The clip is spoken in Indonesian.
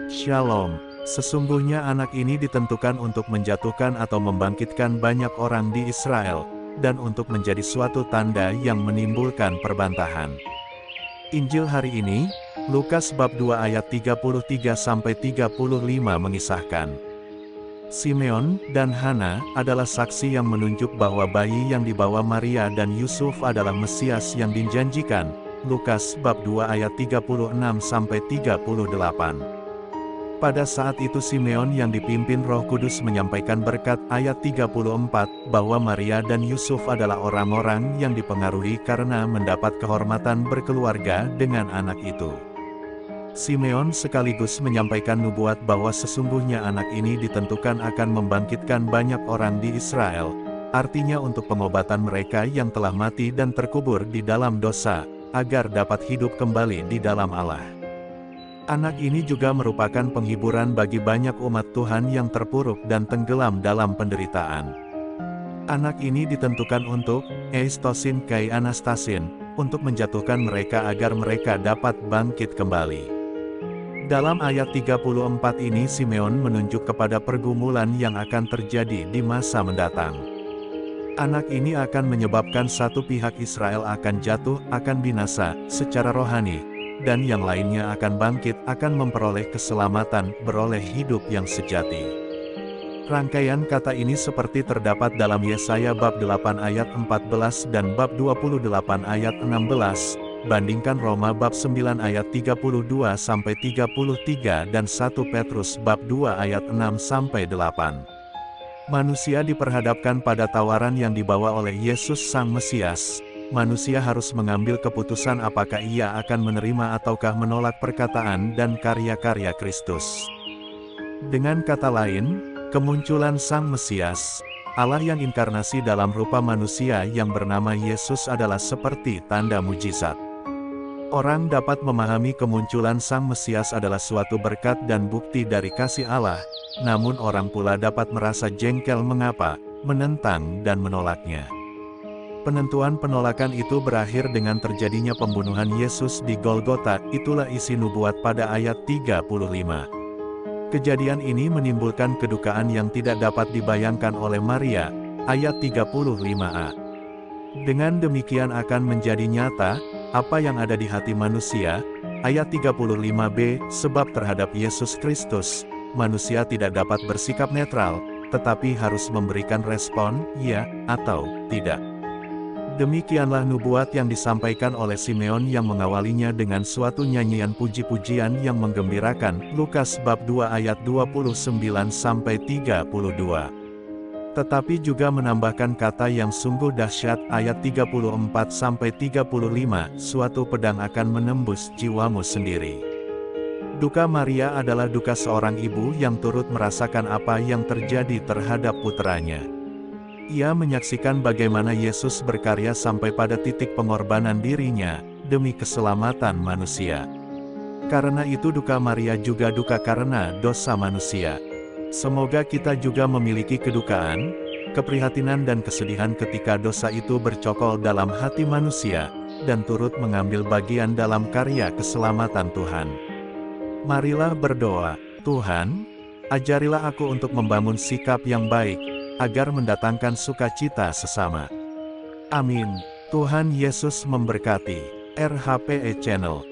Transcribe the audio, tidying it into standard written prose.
Shalom. Sesungguhnya anak ini ditentukan untuk menjatuhkan atau membangkitkan banyak orang di Israel, dan untuk menjadi suatu tanda yang menimbulkan perbantahan. Injil hari ini, Lukas bab 2 ayat 33-35 mengisahkan. Simeon dan Hana adalah saksi yang menunjuk bahwa bayi yang dibawa Maria dan Yusuf adalah Mesias yang dijanjikan. Lukas bab 2 ayat 36-38. Pada saat itu Simeon yang dipimpin Roh Kudus menyampaikan berkat ayat 34 bahwa Maria dan Yusuf adalah orang-orang yang dipengaruhi karena mendapat kehormatan berkeluarga dengan anak itu. Simeon sekaligus menyampaikan nubuat bahwa sesungguhnya anak ini ditentukan akan membangkitkan banyak orang di Israel, artinya untuk pengobatan mereka yang telah mati dan terkubur di dalam dosa, agar dapat hidup kembali di dalam Allah. Anak ini juga merupakan penghiburan bagi banyak umat Tuhan yang terpuruk dan tenggelam dalam penderitaan. Anak ini ditentukan untuk, eistosin kai anastasin, untuk menjatuhkan mereka agar mereka dapat bangkit kembali. Dalam ayat 34 ini Simeon menunjuk kepada pergumulan yang akan terjadi di masa mendatang. Anak ini akan menyebabkan satu pihak Israel akan jatuh, akan binasa, secara rohani, dan yang lainnya akan bangkit, akan memperoleh keselamatan, beroleh hidup yang sejati. Rangkaian kata ini seperti terdapat dalam Yesaya bab 8 ayat 14 dan bab 28 ayat 16, bandingkan Roma bab 9 ayat 32-33 dan 1 Petrus bab 2 ayat 6-8. Manusia diperhadapkan pada tawaran yang dibawa oleh Yesus Sang Mesias. Manusia harus mengambil keputusan apakah ia akan menerima ataukah menolak perkataan dan karya-karya Kristus. Dengan kata lain, kemunculan Sang Mesias, Allah yang inkarnasi dalam rupa manusia yang bernama Yesus adalah seperti tanda mujizat. Orang dapat memahami kemunculan Sang Mesias adalah suatu berkat dan bukti dari kasih Allah, namun orang pula dapat merasa jengkel mengapa, menentang dan menolaknya. Penentuan penolakan itu berakhir dengan terjadinya pembunuhan Yesus di Golgota, itulah isi nubuat pada ayat 35. Kejadian ini menimbulkan kedukaan yang tidak dapat dibayangkan oleh Maria, ayat 35a. Dengan demikian akan menjadi nyata, apa yang ada di hati manusia, ayat 35b, sebab terhadap Yesus Kristus, manusia tidak dapat bersikap netral, tetapi harus memberikan respon, ya, atau tidak. Demikianlah nubuat yang disampaikan oleh Simeon yang mengawalinya dengan suatu nyanyian puji-pujian yang menggembirakan, Lukas bab 2 ayat 29-32. Tetapi juga menambahkan kata yang sungguh dahsyat ayat 34-35, suatu pedang akan menembus jiwamu sendiri. Duka Maria adalah duka seorang ibu yang turut merasakan apa yang terjadi terhadap putranya. Ia menyaksikan bagaimana Yesus berkarya sampai pada titik pengorbanan dirinya, demi keselamatan manusia. Karena itu duka Maria juga duka karena dosa manusia. Semoga kita juga memiliki kedukaan, keprihatinan dan kesedihan ketika dosa itu bercokol dalam hati manusia, dan turut mengambil bagian dalam karya keselamatan Tuhan. Marilah berdoa, Tuhan, ajarilah aku untuk membangun sikap yang baik, agar mendatangkan sukacita sesama. Amin. Tuhan Yesus memberkati. RHPE Channel.